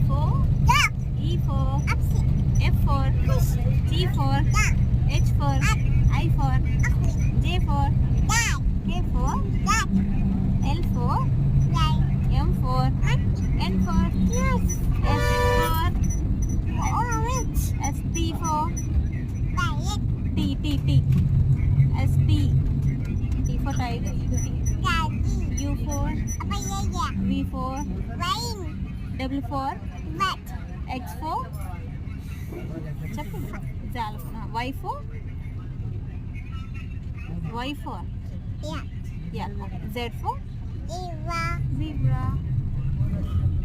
for E for F for G for H for I for J for K for L for M for N for S T for T S T for tiger U for V for W for X for Y for yeah Z for zebra